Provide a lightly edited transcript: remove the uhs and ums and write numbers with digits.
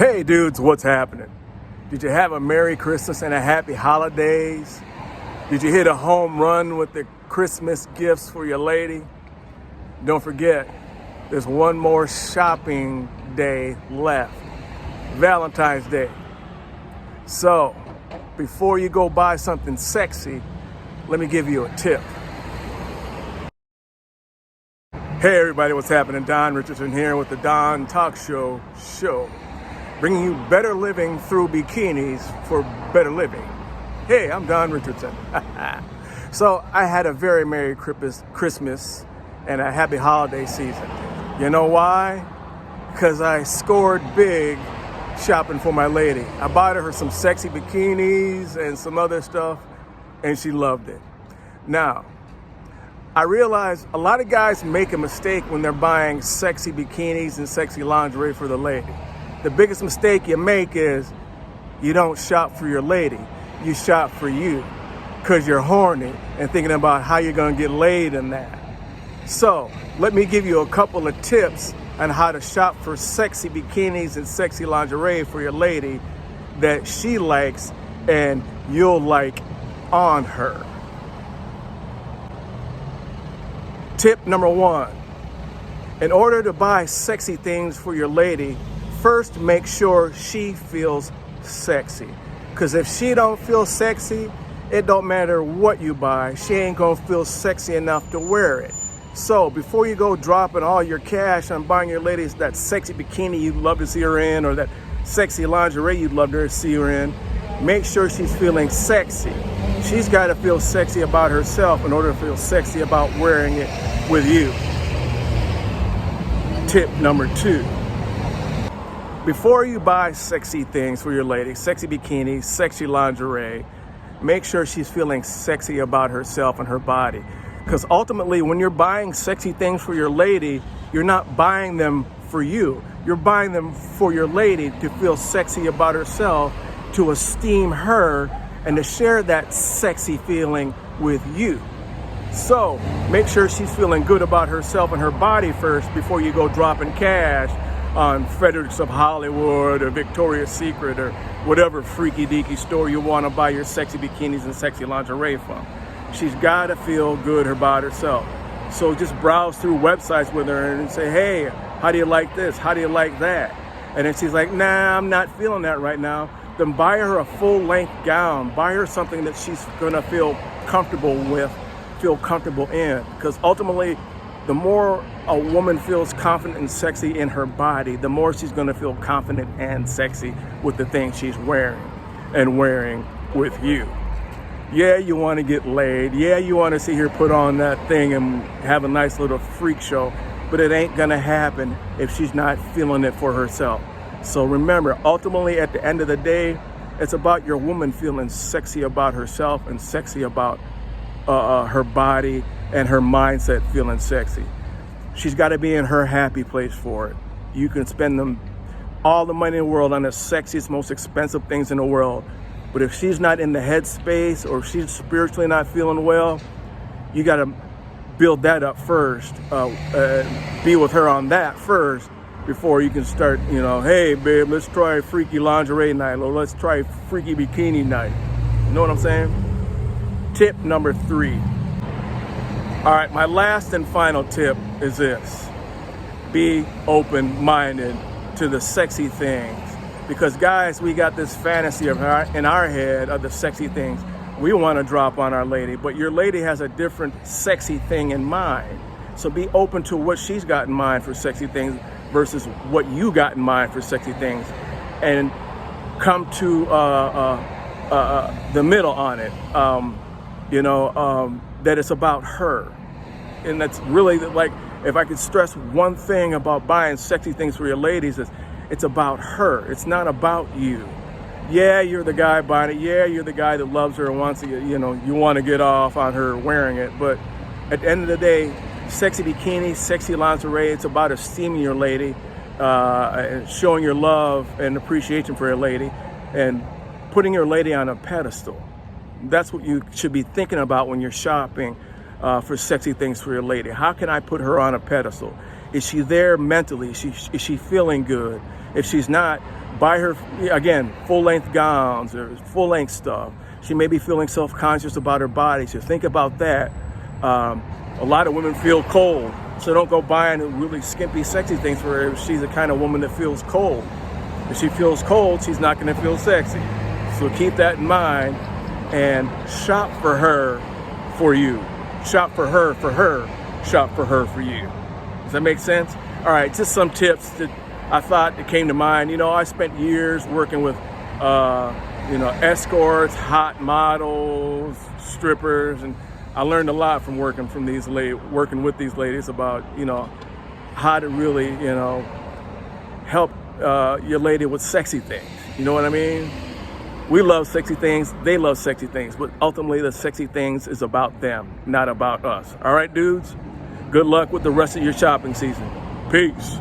Hey dudes, what's happening? Did you have a Merry Christmas and a Happy Holidays? Did you hit a home run with the Christmas gifts for your lady? Don't forget, there's one more shopping day left, Valentine's Day. So, before you go buy something sexy, let me give you a tip. Hey everybody, what's happening? Don Richardson here with the Don Talk Show, bringing you better living through bikinis for better living. Hey, I'm Don Richardson. So I had a very Merry Christmas and a Happy Holiday season. You know why? Because I scored big shopping for my lady. I bought her some sexy bikinis and some other stuff, and she loved it. Now, I realize a lot of guys make a mistake when they're buying sexy bikinis and sexy lingerie for the lady. The biggest mistake you make is you don't shop for your lady. You shop for you because you're horny and thinking about how you're going to get laid in that. So let me give you a couple of tips on how to shop for sexy bikinis and sexy lingerie for your lady that she likes and you'll like on her. Tip number one, in order to buy sexy things for your lady, first make sure she feels sexy. Because if she don't feel sexy, it don't matter what you buy, she ain't gonna feel sexy enough to wear it. So before you go dropping all your cash on buying your lady that sexy bikini you'd love to see her in, or that sexy lingerie you'd love to see her in, make sure she's feeling sexy. She's got to feel sexy about herself in order to feel sexy about wearing it with you. Tip number two. Before you buy sexy things for your lady, sexy bikinis, sexy lingerie, make sure she's feeling sexy about herself and her body. Because ultimately, when you're buying sexy things for your lady, you're not buying them for you. You're buying them for your lady to feel sexy about herself, to esteem her, and to share that sexy feeling with you. So make sure she's feeling good about herself and her body first before you go dropping cash on Fredericks of Hollywood or Victoria's Secret or whatever freaky deaky store you want to buy your sexy bikinis and sexy lingerie from. She's got to feel good about herself. So just browse through websites with her and say, hey, how do you like this? How do you like that? And then she's like, nah, I'm not feeling that right now. Then buy her a full-length gown. Buy her something that she's going to feel comfortable with, feel comfortable in. Because ultimately, the more a woman feels confident and sexy in her body, the more she's going to feel confident and sexy with the things she's wearing and wearing with you. Yeah, you want to get laid. Yeah, you want to see her put on that thing and have a nice little freak show. But it ain't going to happen if she's not feeling it for herself. So remember, ultimately, at the end of the day, it's about your woman feeling sexy about herself and sexy about her body and her mindset feeling sexy. She's got to be in her happy place for it. You can spend all the money in the world on the sexiest, most expensive things in the world. But if she's not in the headspace or if she's spiritually not feeling well, you got to build that up first. Be with her on that first before you can start, hey babe, let's try freaky lingerie night, or let's try freaky bikini night. You know what I'm saying? Tip number three. All right, my last and final tip is this. Be open-minded to the sexy things. Because guys, we got this fantasy in our head of the sexy things we want to drop on our lady, but your lady has a different sexy thing in mind. So be open to what she's got in mind for sexy things versus what you got in mind for sexy things, and come to the middle on it. That it's about her. And that's really, like, if I could stress one thing about buying sexy things for your ladies, is it's about her. It's not about you. Yeah, you're the guy buying it. Yeah, you're the guy that loves her and wants to, you want to get off on her wearing it. But at the end of the day, sexy bikini, sexy lingerie, it's about esteeming your lady, and showing your love and appreciation for your lady, and putting your lady on a pedestal. That's what you should be thinking about when you're shopping for sexy things for your lady. How can I put her on a pedestal? Is she there mentally? Is she feeling good? If she's not, Buy her, again, full-length gowns or full-length stuff. She may be feeling self-conscious about her body, so think about that. A lot of women feel cold, so don't go buying really skimpy, sexy things for her if she's the kind of woman that feels cold. If she feels cold, she's not going to feel sexy. So keep that in mind and shop for her for you. Shop for her, shop for her for you. Does that make sense? All right, just some tips that I thought that came to mind. You know, I spent years working with, escorts, hot models, strippers, and I learned a lot from working with these ladies about, how to really, help your lady with sexy things. You know what I mean? We love sexy things. They love sexy things. But ultimately, the sexy things is about them, not about us. All right, dudes? Good luck with the rest of your shopping season. Peace.